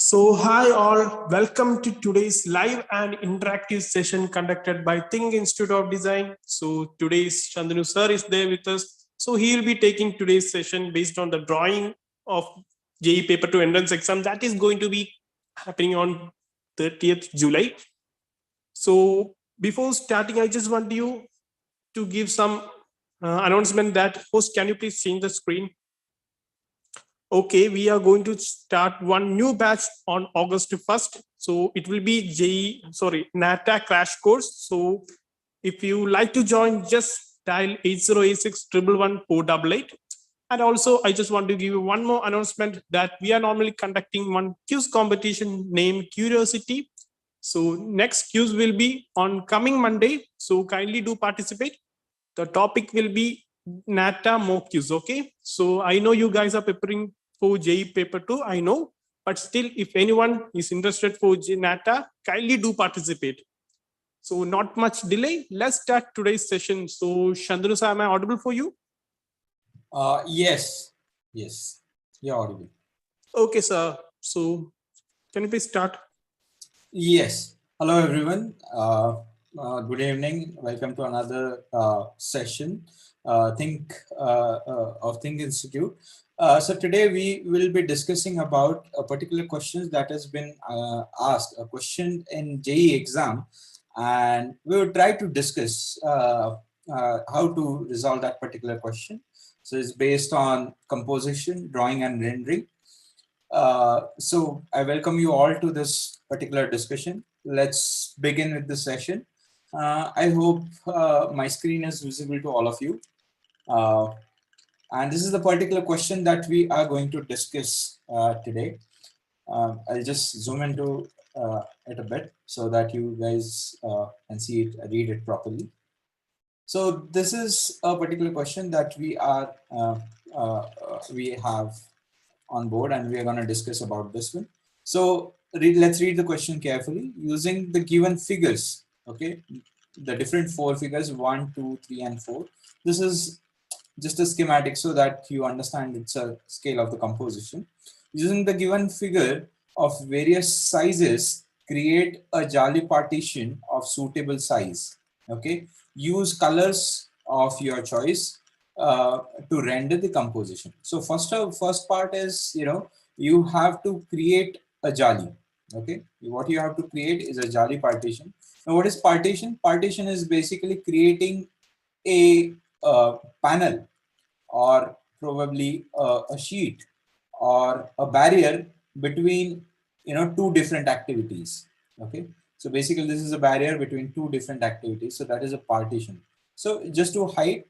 So, hi all, welcome to today's live and interactive session conducted by THiNC Institute of Design. So, today's Chandanu sir is there with us. So, he will be taking today's session based on the drawing of JEE Paper 2 entrance exam that is going to be happening on 30th July. So, before starting, I just want you to give some announcement that host, can you please change the screen? Okay, we are going to start one new batch on August 1st. So it will be NATA crash course. So if you like to join, just dial 8086 111 488. And also, I just want to give you one more announcement that we are normally conducting one quiz competition named Curiosity. So next quiz will be on coming Monday. So kindly do participate. The topic will be NATA mock quiz. Okay. So I know you guys are preparing for JEE Paper 2, I know, but still, if anyone is interested for NATA, kindly do participate. So not much delay, let's start today's session. So Chandanu sir, am I audible for you? Yes, you're audible. Okay, sir. So can you please start? Yes. Hello, everyone. Good evening. Welcome to another session of THiNC Institute. So today we will be discussing about a particular question that has been asked, a question in JEE exam, and we will try to discuss how to resolve that particular question. So it's based on composition, drawing, and rendering. So I welcome you all to this particular discussion. Let's begin with the session. I hope my screen is visible to all of you. And this is the particular question that we are going to discuss today. I'll just zoom into it a bit so that you guys can see it, read it properly. So this is a particular question that we have on board, and we are going to discuss about this one. So let's read the question carefully. Using the given figures, okay, the different four figures, 1, 2, 3, and 4. This is just a schematic so that you understand it's a scale of the composition. Using the given figure of various sizes, create a jali partition of suitable size. Okay, use colors of your choice to render the composition. So first part is, you have to create a jali. Okay, what you have to create is a jali partition. Now, what is partition? Partition is basically creating a panel, or probably a sheet, or a barrier between two different activities. Okay, so basically this is a barrier between two different activities, so that is a partition. So just to hide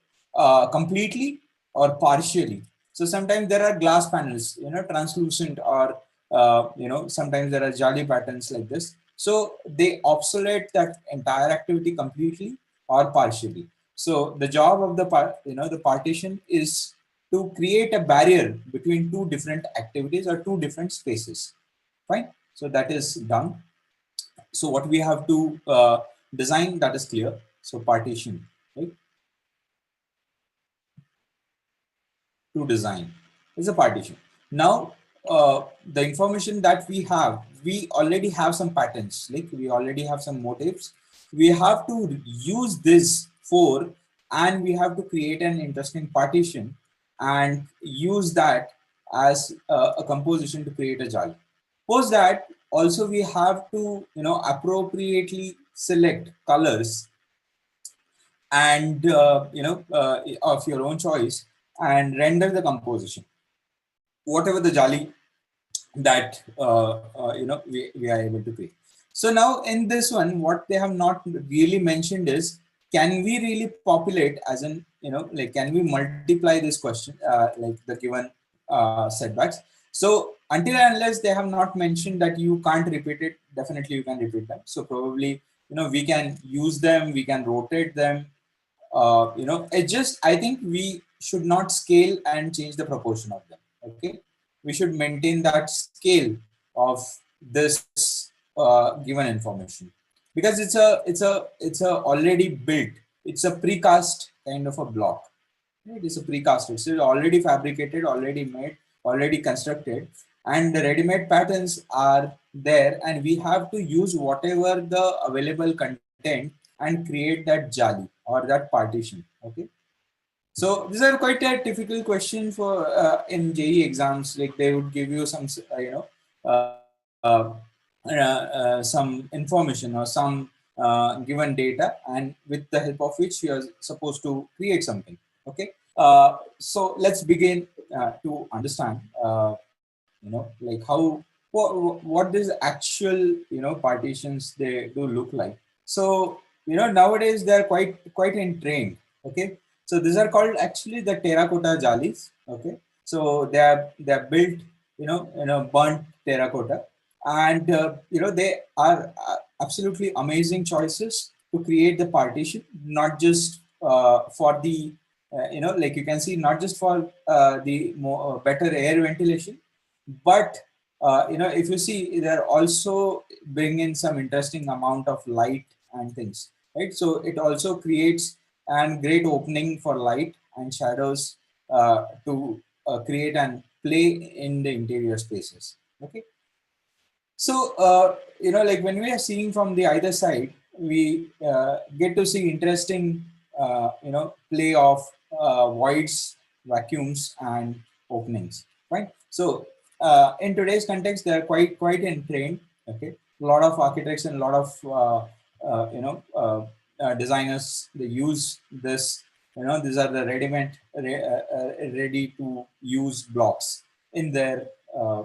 completely or partially. So sometimes there are glass panels, translucent, or sometimes there are jali patterns like this. So they obsolete that entire activity completely or partially. So the job of the partition is to create a barrier between two different activities or two different spaces. Fine. So that is done. So what we have to design, that is clear. So partition, right? To design is a partition. Now, the information that we already have some patterns, like we already have some motifs. We have to use this for, and we have to create an interesting partition and use that as a composition to create a jali. Post that, also we have to appropriately select colors and of your own choice, and render the composition, whatever the jali that we are able to create. So now in this one, what they have not really mentioned is, can we really populate, as in, like, can we multiply this question, like the given setbacks? So until and unless they have not mentioned that you can't repeat it, definitely you can repeat them. So probably, we can use them, we can rotate them. I think we should not scale and change the proportion of them. Okay, we should maintain that scale of this given information, because it's a already built, it's a precast kind of a block. It is a precast, it's already fabricated, already made, already constructed. and the ready-made patterns are there, and we have to use whatever the available content and create that jali or that partition. Okay, so these are quite a typical question for in JEE exams. Like they would give you some, some information or some given data, and with the help of which you are supposed to create something. Okay, so let's begin to understand. Like how what these actual partitions they do look like. So nowadays they're quite in trend. Okay, so these are called actually the terracotta jalis. Okay, so they're built burnt terracotta, and they are absolutely amazing choices to create the partition, not just for the like you can see, not just for the more better air ventilation, but if you see, they're also bring in some interesting amount of light and things, right? So it also creates a great opening for light and shadows to create and play in the interior spaces. Okay, so, like when we are seeing from the either side, we get to see interesting, play of voids, vacuums, and openings, right? So, in today's context, they are quite in trend. Okay, a lot of architects and a lot of designers, they use this. These are the ready to use blocks in their uh,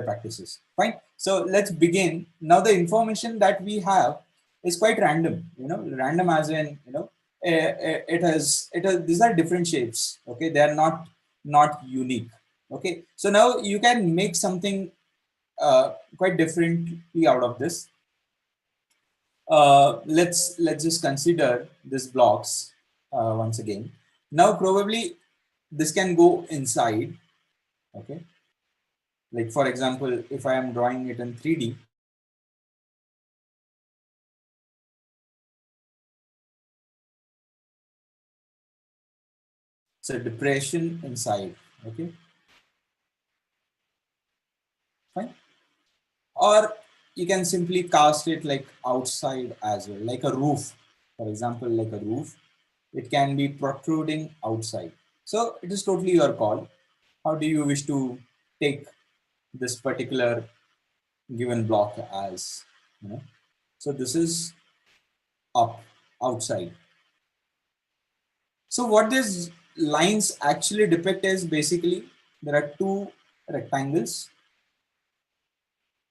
practices. Fine. So let's begin. Now the information that we have is quite random. Random as in it has these are different shapes. Okay, they are not unique. Okay, so now you can make something quite differently out of this. Let's just consider these blocks once again. Now probably this can go inside. Okay, like for example, if I am drawing it in 3D, it's a depression inside. Okay, fine. Or you can simply cast it like outside as well, like a roof. For example, like a roof, it can be protruding outside. So it is totally your call. How do you wish to take this particular given block as, you know? So this is up, outside. So what these lines actually depict is basically there are two rectangles.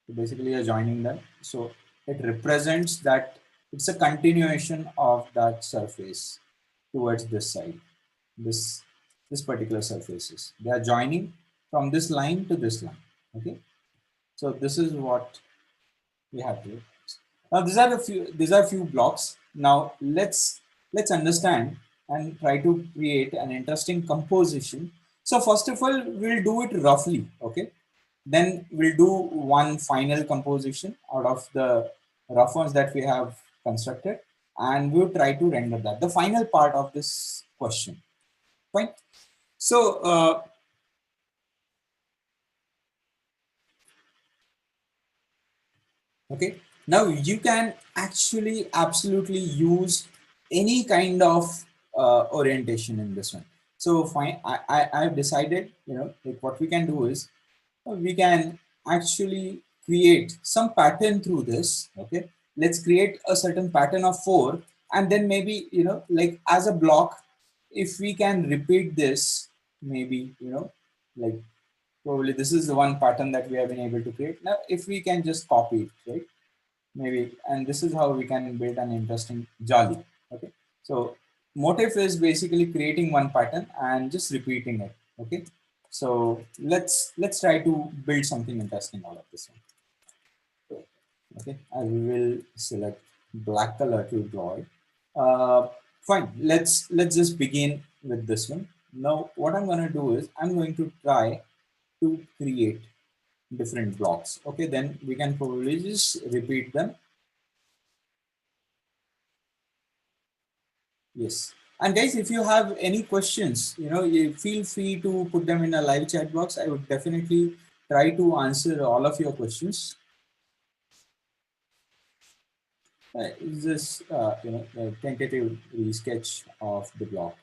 So basically you're joining them. So it represents that it's a continuation of that surface towards this side. This this particular surfaces. They are joining from this line to this line. Okay. So this is what we have to. Now these are few blocks. Now let's understand and try to create an interesting composition. So first of all, we'll do it roughly. Okay, then we'll do one final composition out of the rough ones that we have constructed, and we'll try to render that, the final part of this question. Fine. So okay, now you can actually absolutely use any kind of orientation in this one. So fine, I've decided, like what we can do is we can actually create some pattern through this. Okay, let's create a certain pattern of 4, and then maybe like as a block, if we can repeat this, maybe like probably this is the one pattern that we have been able to create. Now if we can just copy it, right, maybe, and this is how we can build an interesting jolly. Okay, so motif is basically creating one pattern and just repeating it. Okay, so let's try to build something interesting out of this one. Okay, I will select black color to draw it. Fine, let's just begin with this one. Now what I'm going to do is I'm going to try to create different blocks. Okay, then we can probably just repeat them. Yes. And guys, if you have any questions, you feel free to put them in a live chat box. I would definitely try to answer all of your questions. Is this a tentative sketch of the block?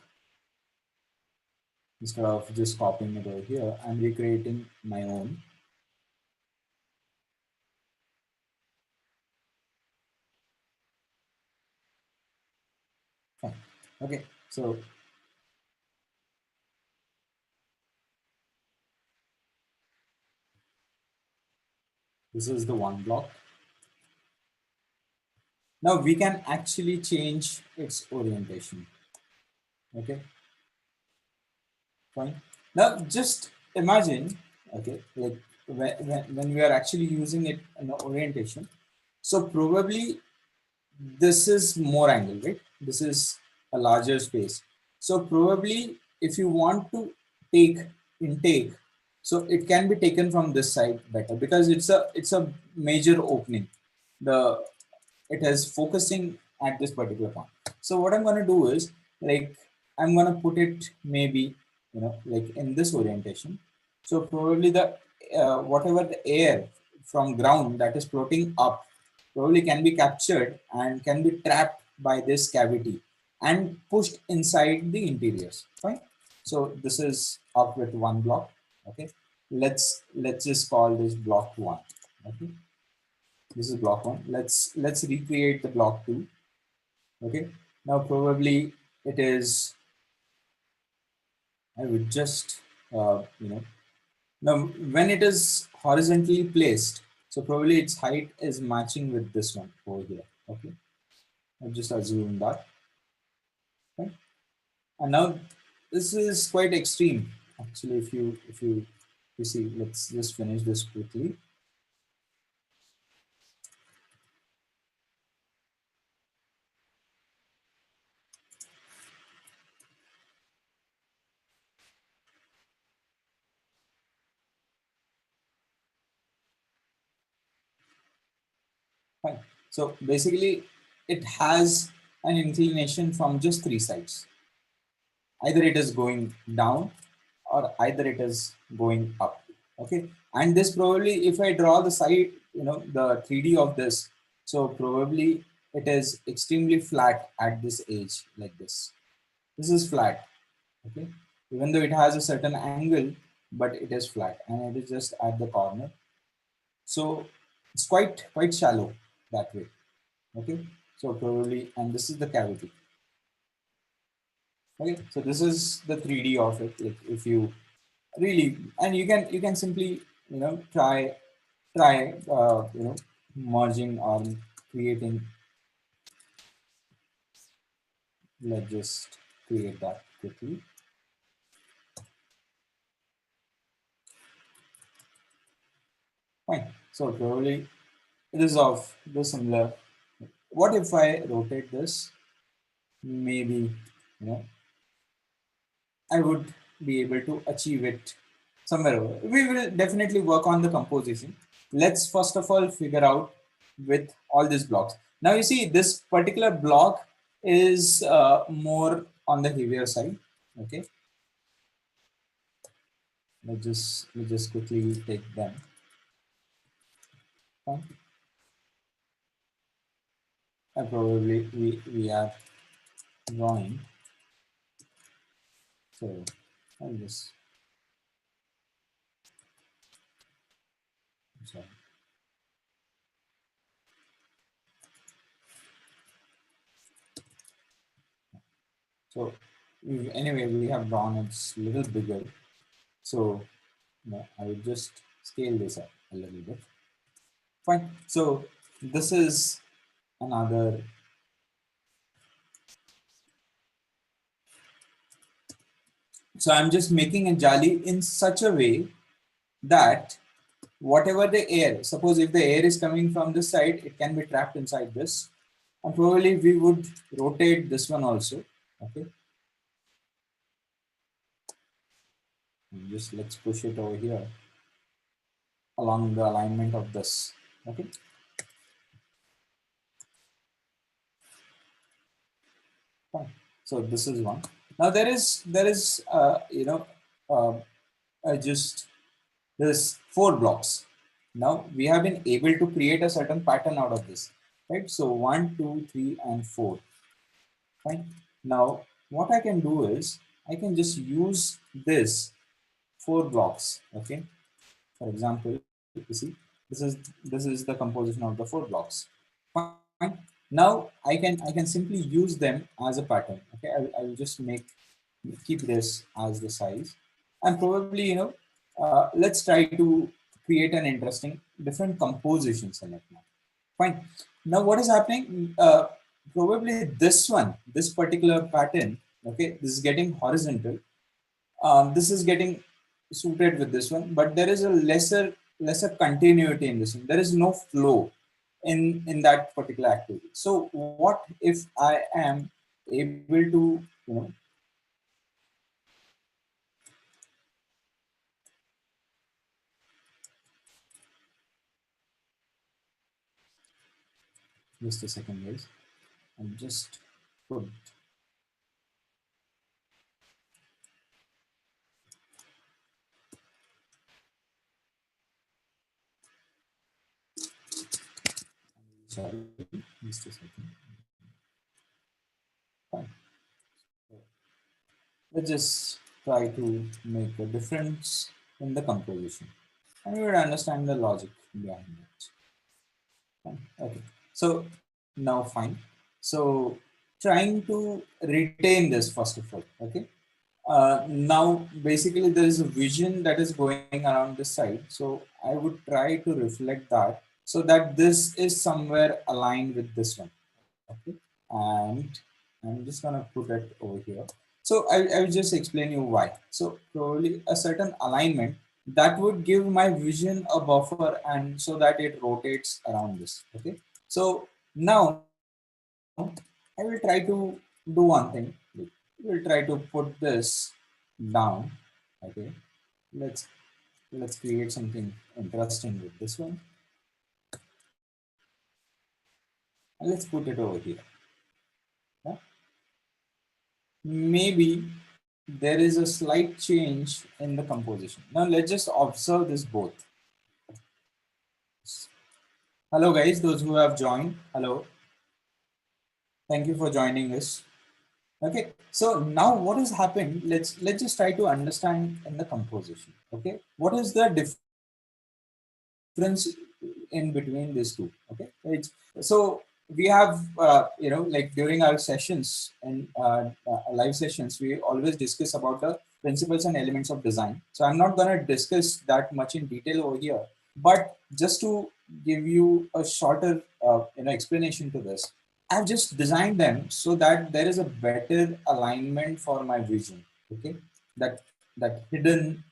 Instead of just copying it over here, I'm recreating my own. Fine. Okay, so this is the one block. Now we can actually change its orientation. Okay, fine. Now just imagine, okay, like when we are actually using it in the orientation, so probably this is more angle, right? This is a larger space. So probably if you want to take intake, so it can be taken from this side better because it's a major opening. The it is focusing at this particular point. So what I'm going to do is like I'm going to put it maybe like in this orientation. So probably the whatever the air from ground that is floating up probably can be captured and can be trapped by this cavity and pushed inside the interiors. Fine. So this is up with one block. Okay. Let's just call this block one. Okay. This is block one. Let's recreate the block two. Okay. Now probably it is. I would just now when it is horizontally placed, so probably its height is matching with this one over here. Okay. I'll just assume that. Okay. And now this is quite extreme. Actually, if you see, let's just finish this quickly. Fine. So basically, it has an inclination from just three sides. Either it is going down or either it is going up. Okay. And this probably, if I draw the side, the 3D of this, so probably it is extremely flat at this edge like this. This is flat. Okay. Even though it has a certain angle, but it is flat and it is just at the corner. So it's quite shallow that way. Okay. So probably, and this is the cavity. Okay. So this is the 3D of it. Like if you really, and you can simply try merging or creating. Let's just create that quickly. Fine. So probably it is of the similar. What if I rotate this? Maybe I would be able to achieve it somewhere over. We will definitely work on the composition. Let's first of all figure out with all these blocks. Now you see this particular block is more on the heavier side. Okay. Let's just quickly take them. Fine. And probably we are drawing. So I'll just sorry. So anyway, we have drawn it's a little bigger. So I will just scale this up a little bit. Fine. So this is another. So I'm just making a jali in such a way that whatever the air, suppose if the air is coming from this side, it can be trapped inside this. And probably we would rotate this one also. Okay. And just let's push it over here along the alignment of this. Okay. Fine. So this is one. Now there is just there's 4 blocks. Now we have been able to create a certain pattern out of this, right? So 1, 2, 3, and 4. Fine. Now what I can do is I can just use this 4 blocks. Okay. For example, you see this is the composition of the 4 blocks. Fine. Now I can simply use them as a pattern. Okay. I will just keep this as the size, and probably let's try to create an interesting different compositions in it now. Fine. Now what is happening? Probably this particular pattern. Okay, this is getting horizontal. This is getting suited with this one, but there is a lesser continuity in this one. There is no flow in that particular activity. So what if I am able to just a second, guys. I'm just put sorry, just a second. Fine. Let's just try to make a difference in the composition, and you would understand the logic behind it. Fine. Okay. So now fine. So trying to retain this first of all. Okay. Now basically there is a vision that is going around this side. So I would try to reflect that so that this is somewhere aligned with this one. Okay. And I'm just gonna put it over here. So I'll just explain you why. So probably a certain alignment that would give my vision a buffer, and so that it rotates around this. Okay. So now I will try to do one thing. We'll try to put this down. Okay. Let's let's create something interesting with this one. And let's put it over here. Yeah? Maybe there is a slight change in the composition. Now let's just observe this both. Hello guys, those who have joined. Hello. Thank you for joining us. Okay, so now what has happened? Let's just try to understand in the composition. Okay, what is the difference in between these two? Okay, so we have like during our sessions and live sessions, we always discuss about the principles and elements of design. So I'm not going to discuss that much in detail over here, but just to give you a shorter explanation to this, I've just designed them so that there is a better alignment for my vision. Okay, that hidden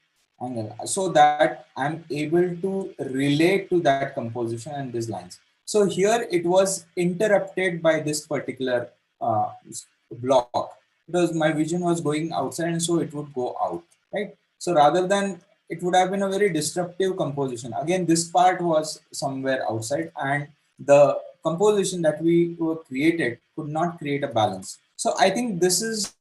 angle, so that I'm able to relate to that composition and these lines. So here it was interrupted by this particular block, because my vision was going outside, and so it would go out, right? So rather than, it would have been a very disruptive composition. Again, this part was somewhere outside, and the composition that we were created could not create a balance. So I think this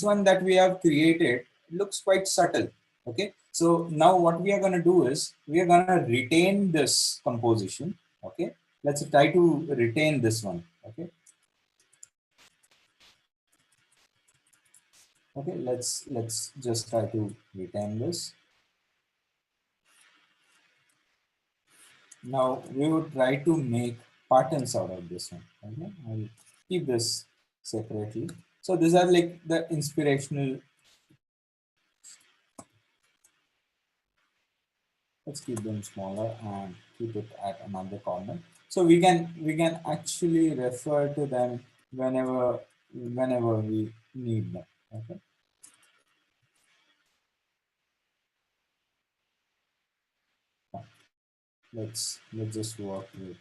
one that we have created looks quite subtle. Okay, so now what we are going to do is we are going to retain this composition. Okay, let's try to retain this one. Okay, okay, let's just try to retain this. Now we would try to make patterns out of this one. Okay, I'll keep this separately. So these are like the inspirational. Let's keep them smaller and keep it at another corner. So we can actually refer to them whenever we need them. Okay. Let's just work with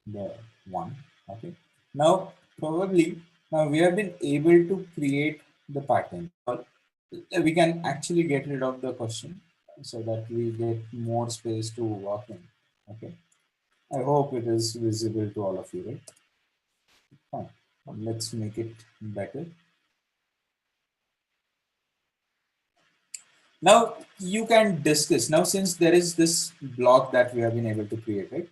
the one. Okay. Now probably now we have been able to create the pattern. We can actually get rid of the question so that we get more space to work in. Okay. I hope it is visible to all of you, right? Fine. Let's make it better. Now you can discuss, now since there is this block that we have been able to create, right?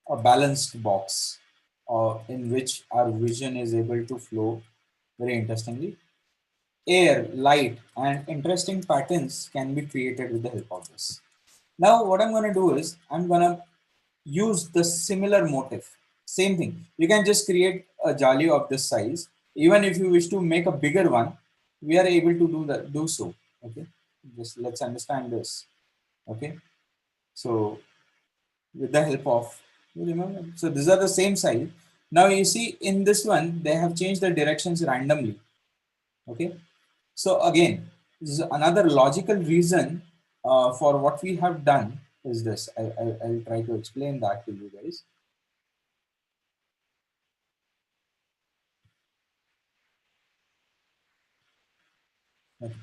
A balanced box in which our vision is able to flow very interestingly. Air, light, and interesting patterns can be created with the help of this. Now, what I'm going to do is I'm going to use the similar motif. Same thing. You can just create a jali of this size. Even if you wish to make a bigger one, we are able to do so. Okay. Just let's understand this. Okay. So with the help of, you remember, so these are the same size. Now you see in this one they have changed the directions randomly. Okay, so again, this is another logical reason for what we have done is this. I'll try to explain that to you guys. Okay.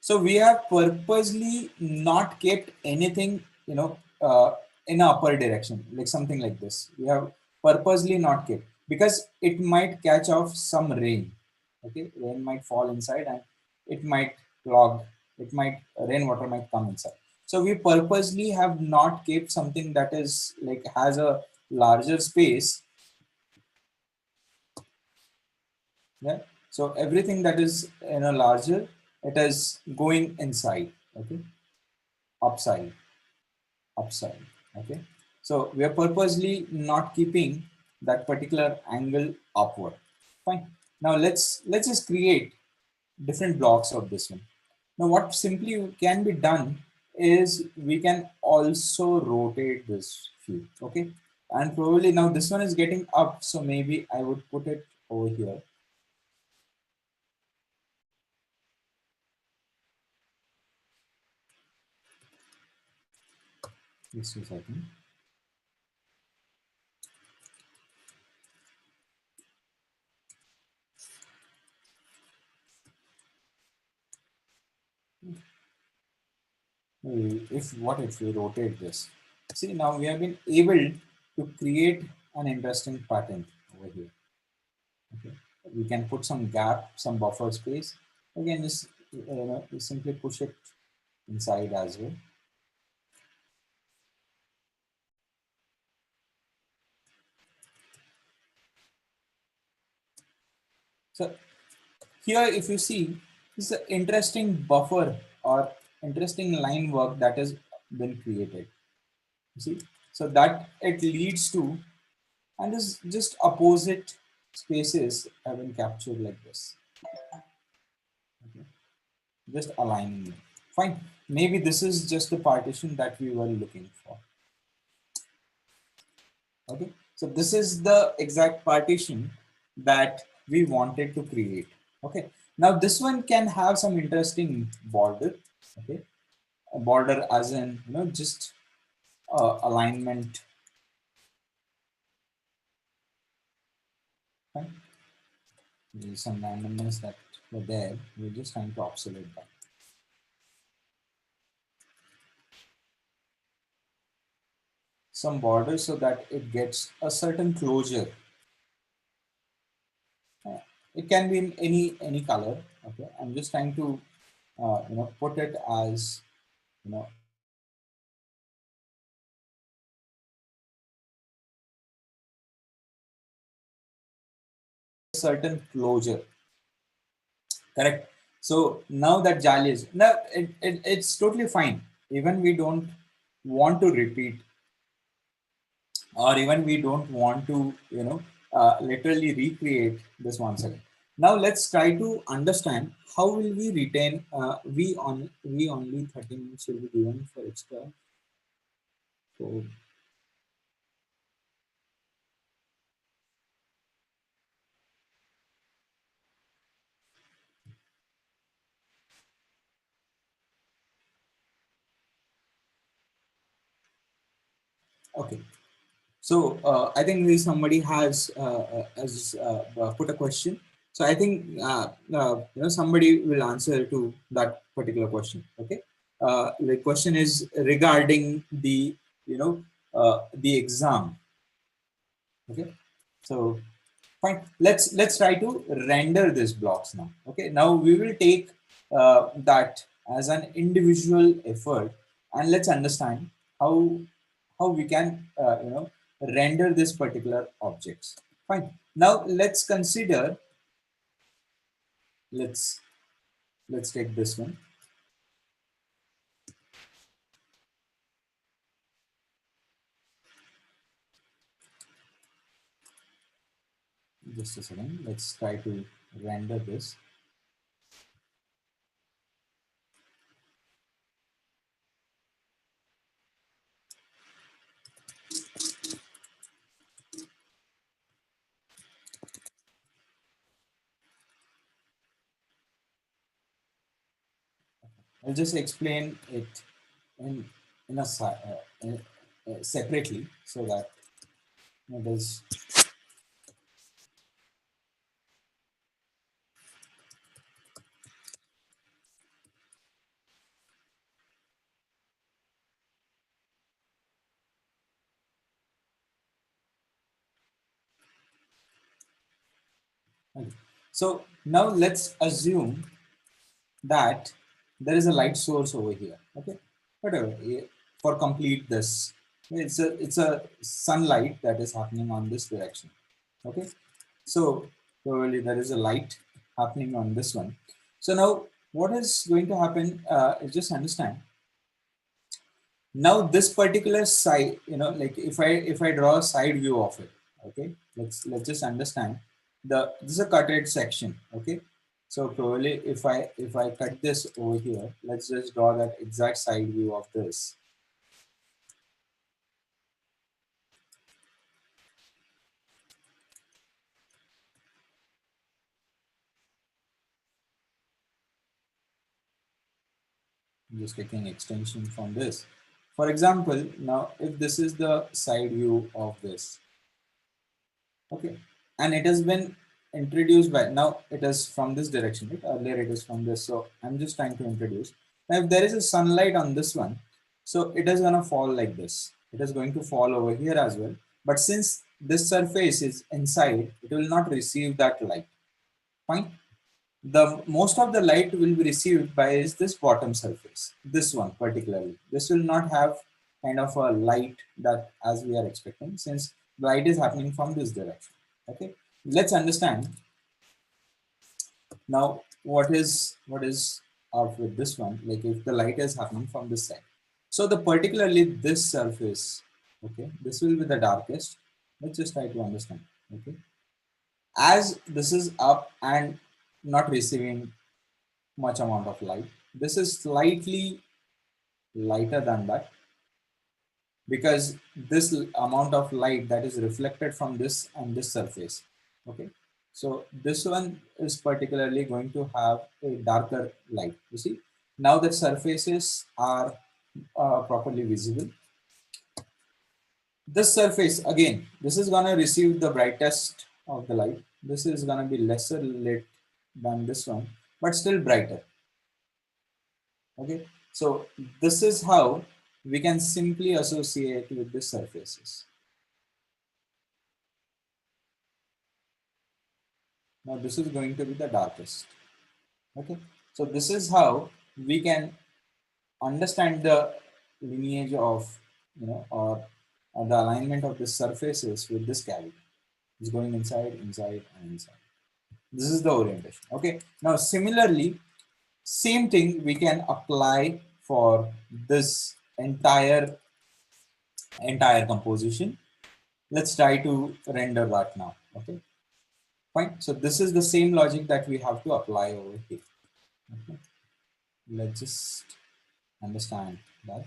So we have purposely not kept anything, in a upper direction, like something like this. We have purposely not kept because it might catch off some rain. Okay, rain might fall inside and it might clog. It might rainwater might come inside. So we purposely have not kept something that is like has a larger space. Yeah. So everything that is in a larger, it is going inside. Okay, upside. Upside. Okay, so we are purposely not keeping that particular angle upward. Fine. Now let's just create different blocks of this one. Now what simply can be done is we can also rotate this few. Okay, and probably now this one is getting up, so maybe I would put it over here. Just a second. If what if we rotate this? See, now we have been able to create an interesting pattern over here. Okay. We can put some gap, some buffer space. Again, just we simply push it inside as well. So here, if you see, this is an interesting buffer or interesting line work that has been created. You see, so that it leads to, and this just opposite spaces have been captured like this. Okay. Just aligning it. Fine. Maybe this is just the partition that we were looking for. Okay. So this is the exact partition that we wanted to create. Okay. Now this one can have some interesting border. Okay. A border as in, just alignment. Fine. There's some randomness that were there. We're just trying to obsolete that. Some border so that it gets a certain closure. It can be in any color. Okay, I'm just trying to put it as you know certain closure. Correct. So now that jali is now it's totally fine. Even we don't want to repeat, or even we don't want to literally recreate this once again. Now let's try to understand how will we retain we only 30 minutes will be given for extra. So okay. So I think somebody has put a question. So I think somebody will answer to that particular question. Okay, the question is regarding the exam. Okay, so fine. Let's try to render these blocks now. Okay, now we will take that as an individual effort, and let's understand how we can render this particular objects. Fine. Now let's consider, let's take this one. Just a second, let's try to render this. I'll just explain it in in a separately, so that it is. Okay. So now let's assume that there is a light source over here. Okay, whatever, for complete this, it's a sunlight that is happening on this direction. Okay, so probably there is a light happening on this one. So now what is going to happen is, just understand, now this particular side, like if I draw a side view of it. Okay, let's just understand, this is a cutted section. Okay, so probably if I cut this over here, let's just draw that exact side view of this. I'm just taking extension from this. For example, now if this is the side view of this. Okay, and it has been introduced by, now it is from this direction, right? Earlier it is from this, so I'm just trying to introduce. Now if there is a sunlight on this one, so it is going to fall like this. It is going to fall over here as well, but since this surface is inside, it will not receive that light. Fine. The most of the light will be received by is this bottom surface, this one particularly. This will not have kind of a light that as we are expecting, since light is happening from this direction. Okay, let's understand now what is up with this one, like if the light is happening from this side. So the particularly this surface, okay, this will be the darkest. Let's just try to understand. Okay, as this is up and not receiving much amount of light, this is slightly lighter than that, because this amount of light that is reflected from this and this surface. Okay, so this one is particularly going to have a darker light. You see, now that surfaces are properly visible, this surface again, this is going to receive the brightest of the light. This is going to be lesser lit than this one, but still brighter. Okay, so this is how we can simply associate with the surfaces. Now this is going to be the darkest. Okay, so this is how we can understand the lineage of, or the alignment of the surfaces with this cavity. It's going inside, inside, and inside. This is the orientation. Okay, now similarly, same thing we can apply for this entire composition. Let's try to render that now. Okay, fine. So this is the same logic that we have to apply over here. Okay. Let's just understand that.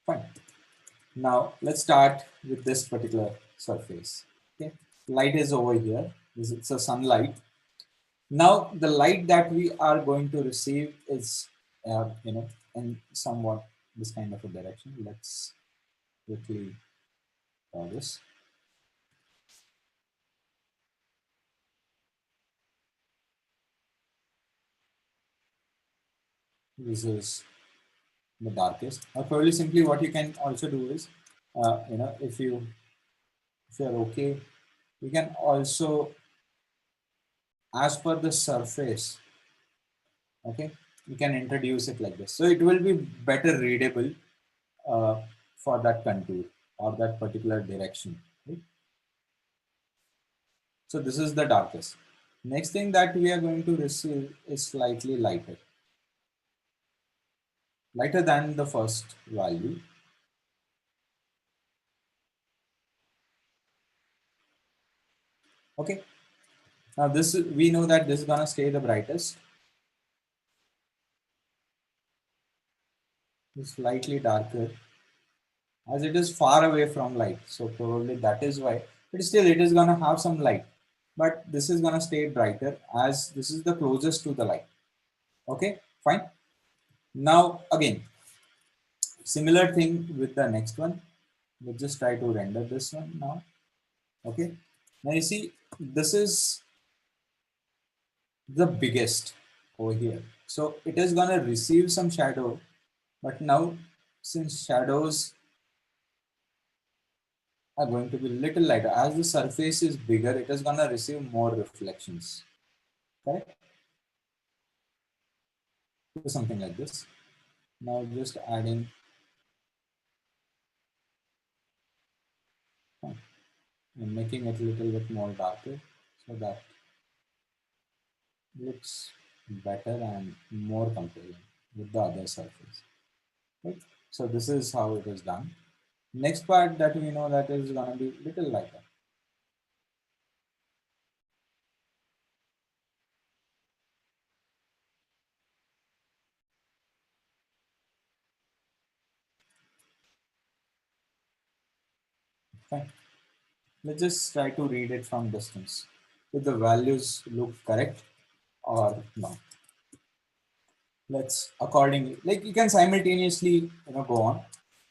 Fine. Now let's start with this particular surface. Okay, light is over here. It's a sunlight. Now the light that we are going to receive is, in somewhat this kind of a direction. Let's quickly draw this. This is the darkest. Or probably simply what you can also do is, if you if you're okay, you can also, as per the surface, okay, you can introduce it like this. So it will be better readable uh, for that contour or that particular direction. Right? So this is the darkest. Next thing that we are going to receive is slightly lighter than the first value. Okay. Now this, we know that this is gonna stay the brightest. It's slightly darker as it is far away from light. So probably that is why, but still it is gonna have some light. But this is gonna stay brighter as this is the closest to the light. Okay, fine. Now again, similar thing with the next one. Let's just try to render this one now. Okay. Now you see, this is the biggest over here. So it is gonna receive some shadow, but now since shadows are going to be little lighter, as the surface is bigger, it is gonna receive more reflections. Okay. Do something like this. Now just adding and making it a little bit more darker so that looks better and more compelling with the other surface. Right? So this is how it is done. Next part that we know that is gonna be little lighter. Fine. Let's just try to read it from distance. If the values look correct or not. Let's accordingly, like you can simultaneously, go on.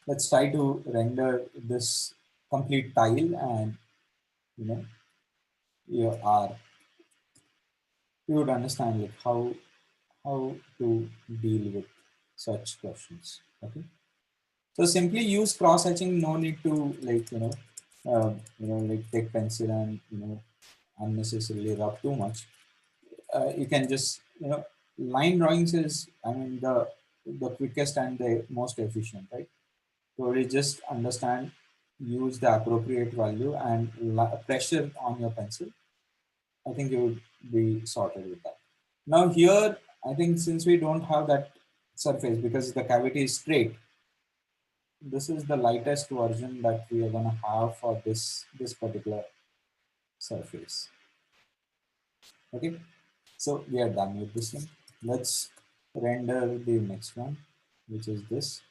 Let's try to render this complete tile and, you know, you are, you would understand like how to deal with such questions. Okay. So simply use cross hatching. No need to like, like take pencil and, unnecessarily rub too much. You can just, line drawings is, I mean, the quickest and the most efficient, right? So we just understand, use the appropriate value and pressure on your pencil. I think you would be sorted with that. Now here, I think since we don't have that surface because the cavity is straight, this is the lightest version that we are gonna have for this particular surface. Okay, so we are done with this one. Let's render the next one, which is this,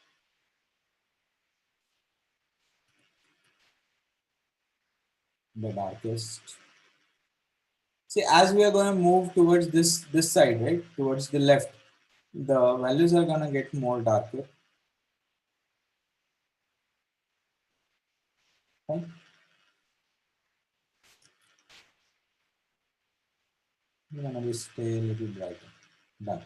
the darkest. See, as we are going to move towards this side, right, towards the left, the values are going to get more darker. Right? We're going to be stay a little brighter. Done.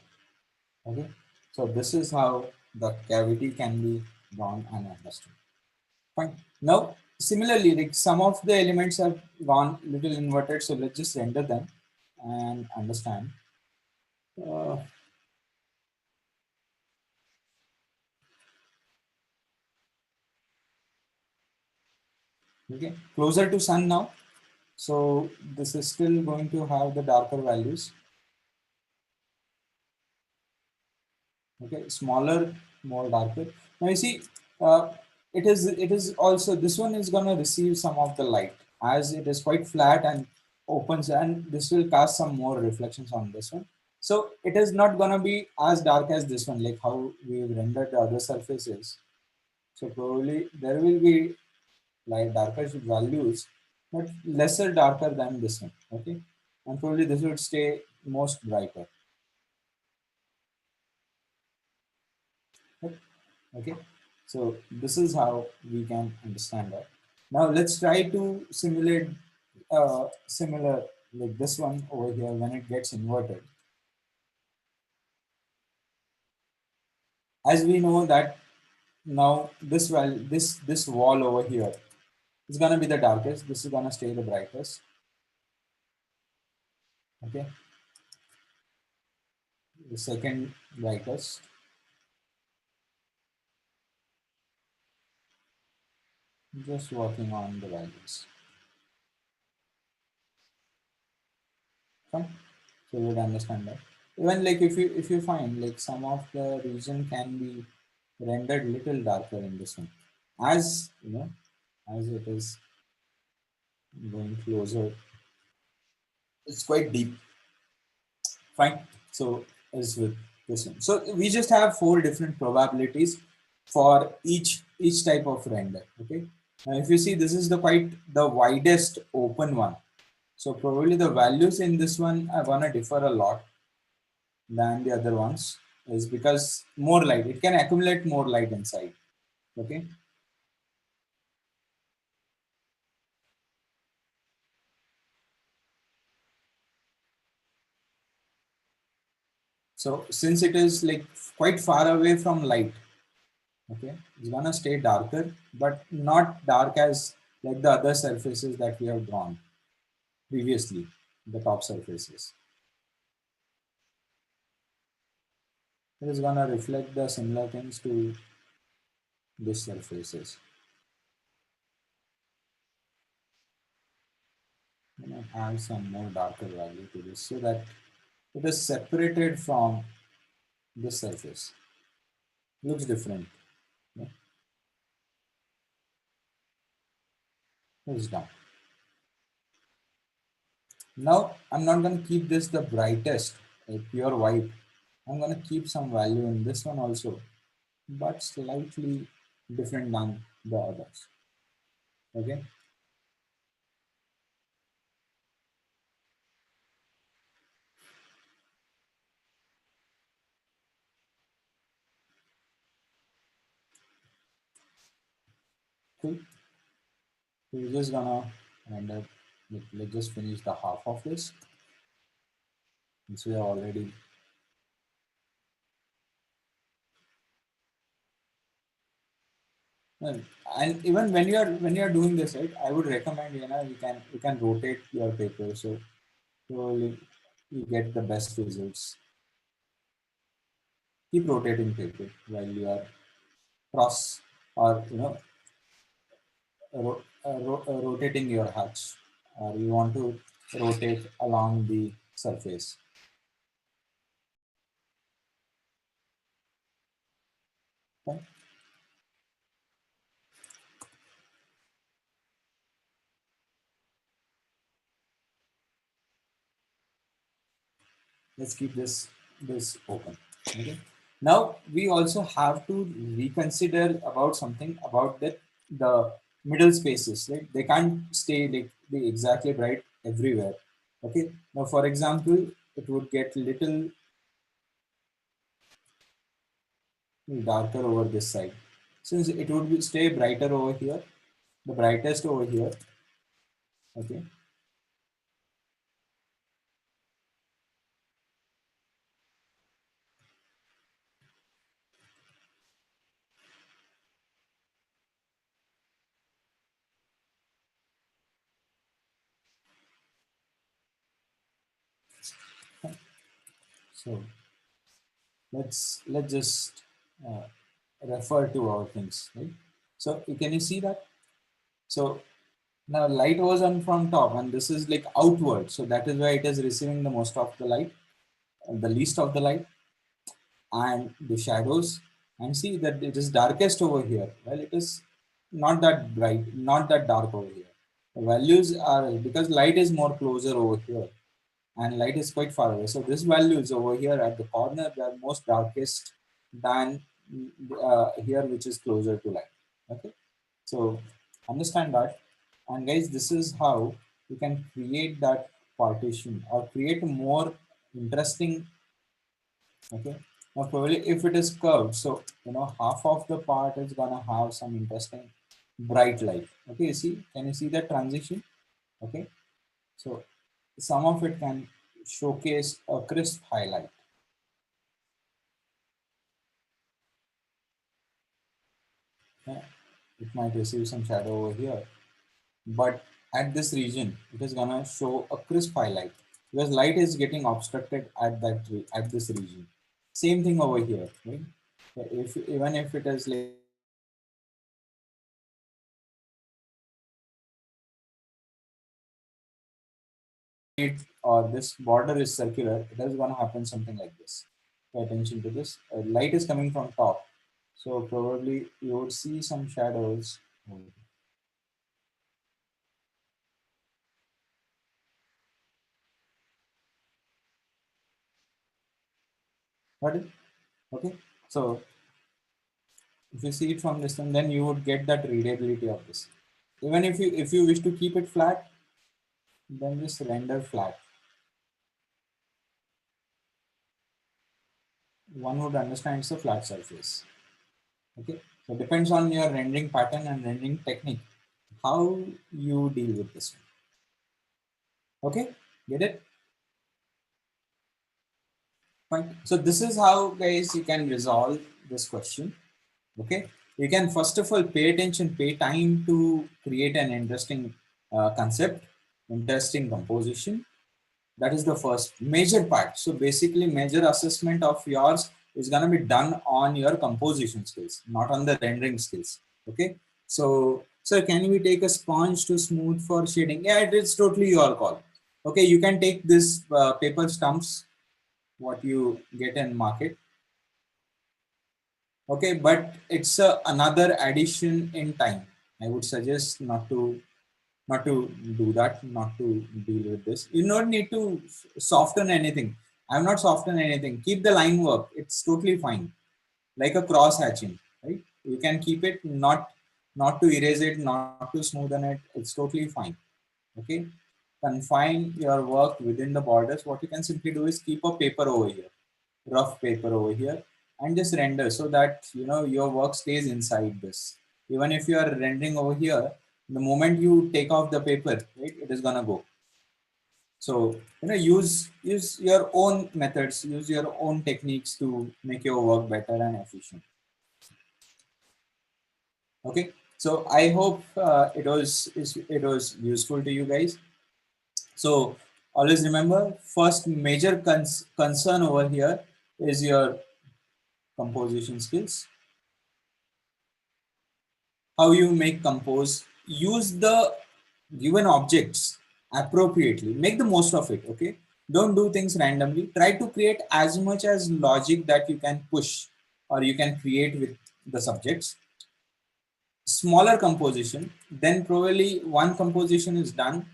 Okay. So this is how the cavity can be drawn and understood. Fine. Now, similarly, like some of the elements have gone little inverted. So let's just render them and understand. Uh, okay. Closer to sun now. So this is still going to have the darker values. Okay, smaller, more darker. Now you see, it is also, this one is going to receive some of the light as it is quite flat and opens, and this will cast some more reflections on this one. So it is not going to be as dark as this one, like how we've rendered the other surfaces. So probably there will be like darker values, but lesser darker than this one. Okay, and probably this would stay most brighter. Okay, so this is how we can understand that. Now let's try to simulate similar like this one over here when it gets inverted. As we know that now this wall over here, It's gonna be the darkest. This is gonna stay the brightest. Okay. The second brightest. Just working on the values. Fine. So you would understand that. Even like if you find like some of the region can be rendered little darker in this one, as you know, as it is going closer, it's quite deep. Fine. So as with this one, so we just have 4 different probabilities for each type of render. Okay. Now if you see, this is the quite the widest open one. So probably the values in this one are gonna differ a lot than the other ones, is because more light, it can accumulate more light inside. Okay. So since it is like quite far away from light, okay, it's gonna stay darker, but not dark as like the other surfaces that we have drawn previously, the top surfaces. It is gonna reflect the similar things to these surfaces. I'm gonna add some more darker value to this so that it is separated from this surface. Looks different. Yeah. It's done. Now I'm not going to keep this the brightest, pure white. I'm going to keep some value in this one also, but slightly different than the others. Okay. Cool. So we're just gonna end up. Let's just finish the half of this. Since we are already. Well, and even when you are doing this, right, I would recommend, you can rotate your paper, so you get the best results. Keep rotating paper while you are cross, or rotating your hatch, or you want to rotate along the surface. Okay. Let's keep this open. Okay. Now we also have to reconsider about something about the middle spaces. Right? They can't stay like be exactly bright everywhere. Okay. Now, for example, it would get little darker over this side. Since it would stay brighter over here, the brightest over here. Okay. So let's just uh, refer to our things, right? So can you see that? So now light was on from top, and this is like outward. So that is why it is receiving the most of the light, the least of the light, and the shadows. And see that it is darkest over here. Well, it is not that bright, not that dark over here. The values are because light is more closer over here, and light is quite far away. So this value is over here at the corner, they are most darkest than here, which is closer to light. Okay, so understand that. And guys, this is how you can create that partition or create a more interesting. Okay, now probably if it is curved, so half of the part is gonna have some interesting bright light. Okay, you see, can you see that transition? Okay, so some of it can showcase a crisp highlight. Yeah. It might receive some shadow over here. but at this region, it is gonna show a crisp highlight because light is getting obstructed at at this region. Same thing over here, right? If even if it is like or this border is circular, it is gonna happen something like this. Pay attention to this. Light is coming from top, so probably you would see some shadows. Got it? Okay. So if you see it from this one, then you would get that readability of this. Even if you wish to keep it flat, then just render flat. One would understand it's a flat surface. Okay. So it depends on your rendering pattern and rendering technique, how you deal with this one. Okay, get it? Fine. So this is how, guys, you can resolve this question. Okay, you can first of all pay attention, pay time to create an interesting concept, interesting composition. That is the first major part. So basically, major assessment of yours is going to be done on your composition skills, not on the rendering skills. Okay. So, sir, can we take a sponge to smooth for shading? Yeah, it is totally your call. Okay, you can take this paper stumps, what you get in market. Okay, but it's another addition in time. I would suggest not to do that, not to deal with this. You don't need to soften anything. I'm not soften anything. Keep the line work. It's totally fine. Like a cross hatching, right? You can keep it, not to erase it, not to smoothen it. It's totally fine. Okay. Confine your work within the borders. What you can simply do is keep a paper over here, rough paper over here, and just render so that your work stays inside this. Even if you are rendering over here, the moment you take off the paper, right, it is gonna go. So use your own methods, use your own techniques to make your work better and efficient. Okay, so I hope it was useful to you guys. So always remember, first major concern over here is your composition skills. How you make compose, use the given objects appropriately, make the most of it. Okay, don't do things randomly, try to create as much as logic that you can push or you can create with the subjects. Smaller composition, then probably one composition is done,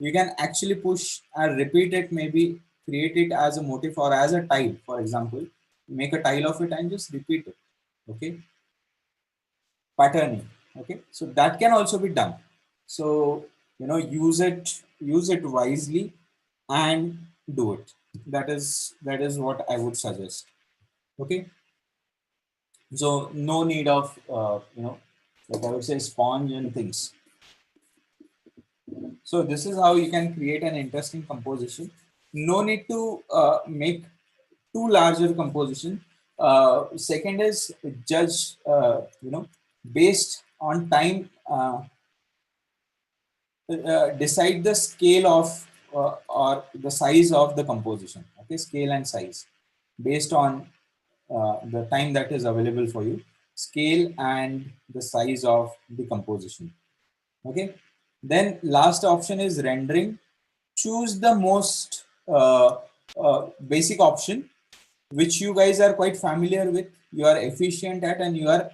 you can actually push and repeat it, maybe create it as a motif or as a tile, for example, make a tile of it and just repeat it. Okay, patterning. Okay, so that can also be done. So use it wisely and do it. That is what I would suggest. Okay, so no need of like I would say sponge and things. So this is how you can create an interesting composition. No need to make too larger composition. Second is judge based on time, decide the scale of or the size of the composition. Okay, scale and size based on the time that is available for you, scale and the size of the composition. Okay, then last option is rendering. Choose the most basic option which you guys are quite familiar with, you are efficient at, and you are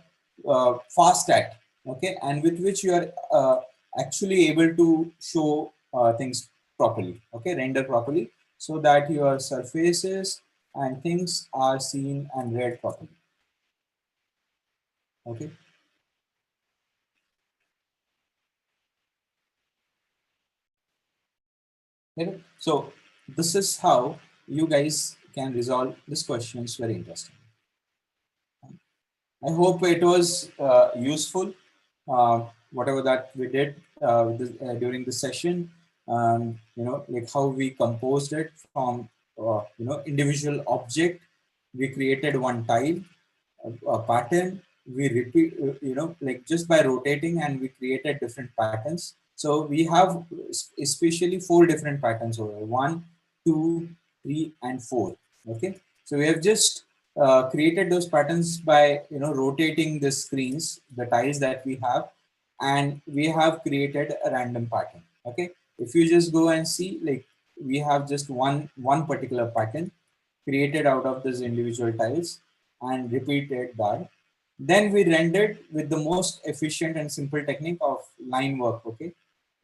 fast at. Okay, and with which you are actually able to show things properly. Okay, render properly so that your surfaces and things are seen and read properly. Okay. Okay. So this is how you guys can resolve this question. It's very interesting. I hope it was useful, whatever that we did during the session. Like how we composed it from, individual object. We created one tile, a pattern. We repeat, like just by rotating, and we created different patterns. So we have especially 4 different patterns over here: 1, 2, 3, and 4. Okay, so we have just created those patterns by rotating the screens, the tiles that we have, and we have created a random pattern. Okay, if you just go and see, like, we have just one particular pattern created out of these individual tiles and repeated that. Then we rendered with the most efficient and simple technique of line work. Okay,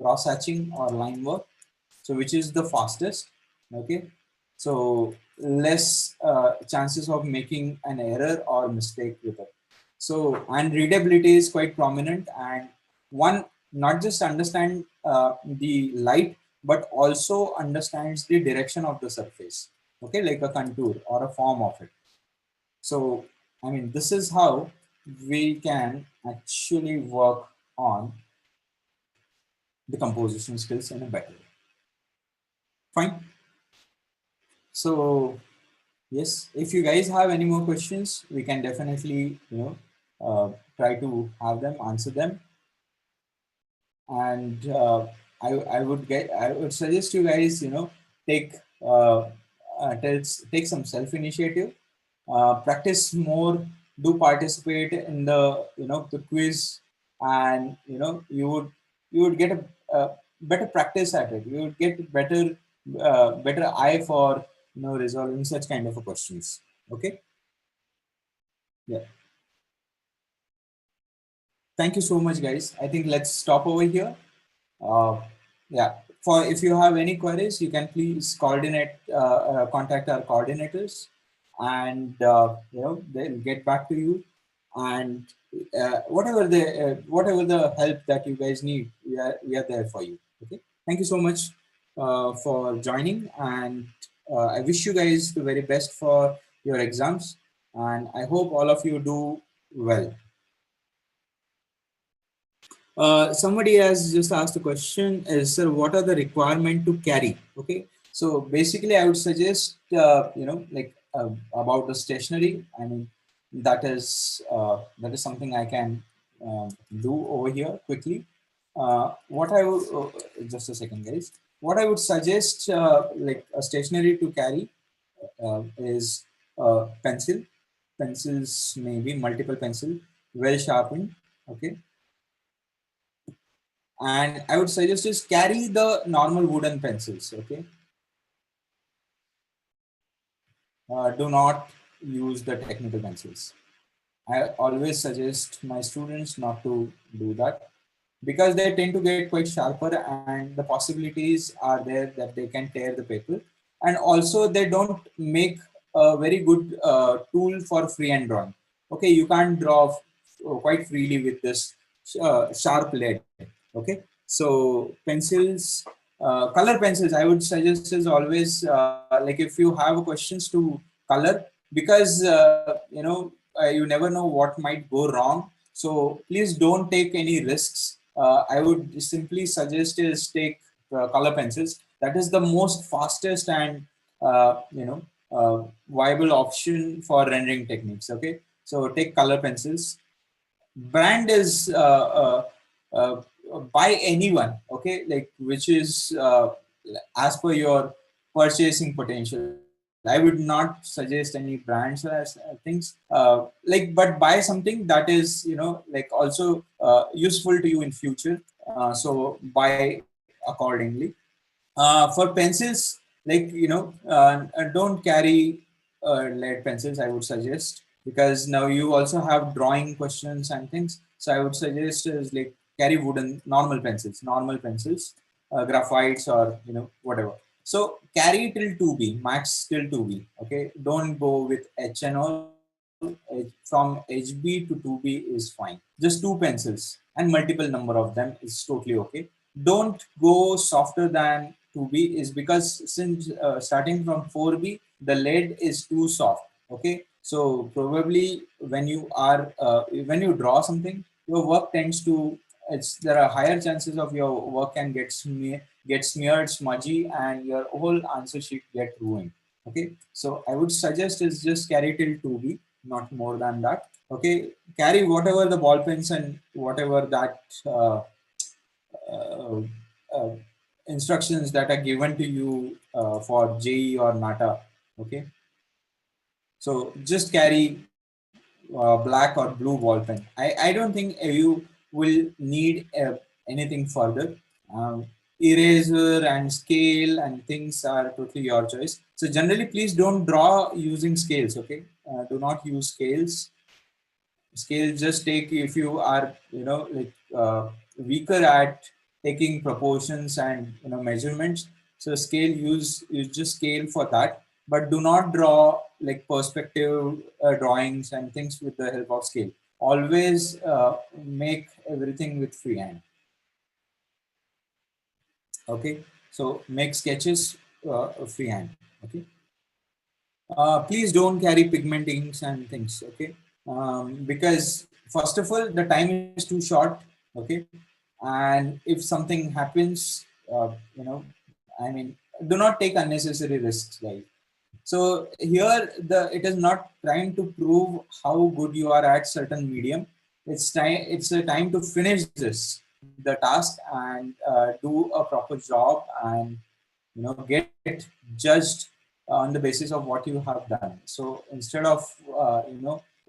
cross hatching or line work, so which is the fastest. Okay, so less chances of making an error or mistake with it. So, and readability is quite prominent, and one not just understand the light, but also understands the direction of the surface. Okay, like a contour or a form of it. So, I mean, this is how we can actually work on the composition skills in a better way. Fine. So, yes, if you guys have any more questions, we can definitely, try to have them, answer them. And I would suggest you guys, take uh, take some self initiative, practice more, do participate in the the quiz, and you would get a better practice at it. You would get better eye for resolving such kind of a questions. Okay, yeah. Thank you so much, guys. I think let's stop over here. Uh, yeah, for if you have any queries, you can please contact our coordinators, and they'll get back to you. And whatever the help that you guys need, we are there for you. Okay, thank you so much for joining, and I wish you guys the very best for your exams, and I hope all of you do well. Somebody has just asked a question is, sir, what are the requirement to carry? Okay, so basically I would suggest about the stationery. I mean, that is something I can do over here quickly. What I would Just a second, guys. What I would suggest, like a stationery to carry, is pencils, maybe multiple pencil, well sharpened. Okay, and I would suggest is carry the normal wooden pencils. Okay, do not use the technical pencils. I always suggest my students not to do that, because they tend to get quite sharper, and the possibilities are there that they can tear the paper, and also they don't make a very good tool for freehand drawing. Okay, you can't draw quite freely with this sharp lead. Okay, so pencils, color pencils, I would suggest is always, like, if you have questions to color, because you never know what might go wrong. So please don't take any risks. I would simply suggest is take color pencils. That is the most fastest and viable option for rendering techniques. Okay, so take color pencils. Brand is by anyone. Okay, like, which is as per your purchasing potential. I would not suggest any brands or things, like, but buy something that is like also useful to you in future. So buy accordingly. For pencils, like, don't carry lead pencils, I would suggest, because now you also have drawing questions and things. So I would suggest is, like, carry normal pencils, graphites, or whatever. So carry till 2B, max till 2B. Okay, don't go with H and all. From HB to 2B is fine. Just 2 pencils and multiple number of them is totally okay. Don't go softer than 2B, is because since starting from 4B, the lead is too soft. Okay, so probably when you draw something, your work tends to, there are higher chances of your work can get smeared, smudgy, and your whole answer sheet get ruined. Okay, so I would suggest is just carry till 2B, not more than that. Okay, carry whatever the ball pens and whatever that uh, instructions that are given to you for JEE or NATA. Okay, so just carry black or blue ball pen. I don't think you will need anything further. Um, Eraser and scale and things are totally your choice. So generally, please don't draw using scales. Okay, do not use scales. Scale just take if you are like weaker at taking proportions and measurements. So scale use just scale for that, but do not draw like perspective drawings and things with the help of scale. Always make everything with freehand. Okay, so make sketches freehand. Okay, please don't carry pigment inks and things. Okay, because first of all the time is too short. Okay, and if something happens, I mean, do not take unnecessary risks, guys. So here it is not trying to prove how good you are at certain medium. It's a time to finish the task and do a proper job, and get judged on the basis of what you have done. So instead of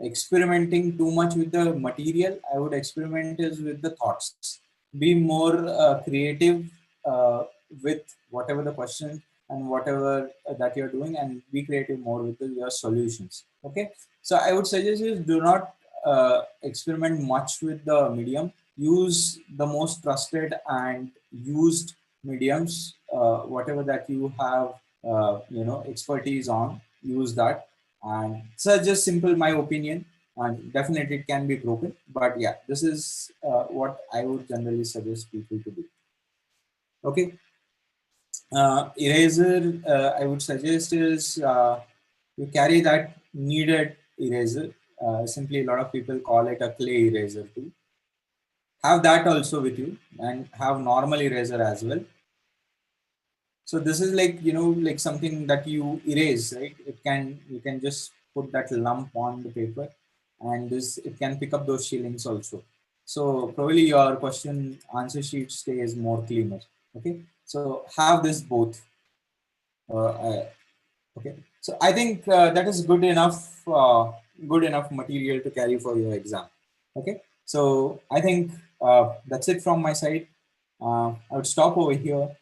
experimenting too much with the material, I would experiment is with the thoughts. Be more creative with whatever the question and whatever that you're doing, and be creative more with your solutions. Okay, so I would suggest is do not experiment much with the medium. Use the most trusted and used mediums, whatever that you have expertise on. Use that. And so just simple my opinion, and definitely it can be broken, but yeah, this is what I would generally suggest people to do. Okay, eraser, I would suggest is you carry that needed eraser. Simply, a lot of people call it a clay eraser too. Have that also with you, and have normal eraser as well. So this is like like something that you erase, right? You can just put that lump on the paper, and this it can pick up those shillings also. So probably your question answer sheet stays more cleaner. Okay, so have this both. Okay, so I think that is good enough material to carry for your exam. Okay, so I think that's it from my side. I would stop over here.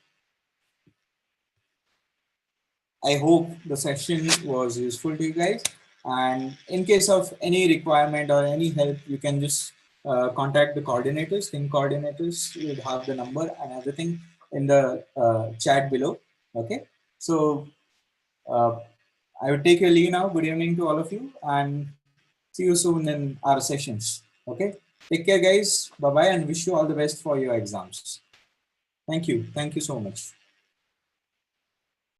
I hope the session was useful to you guys. And in case of any requirement or any help, you can just contact the coordinators, THiNC coordinators. You'd have the number and everything in the chat below. Okay, so uh, I would take your leave now. Good evening to all of you, and see you soon in our sessions. Okay, take care, guys. Bye bye, and wish you all the best for your exams. Thank you. Thank you so much.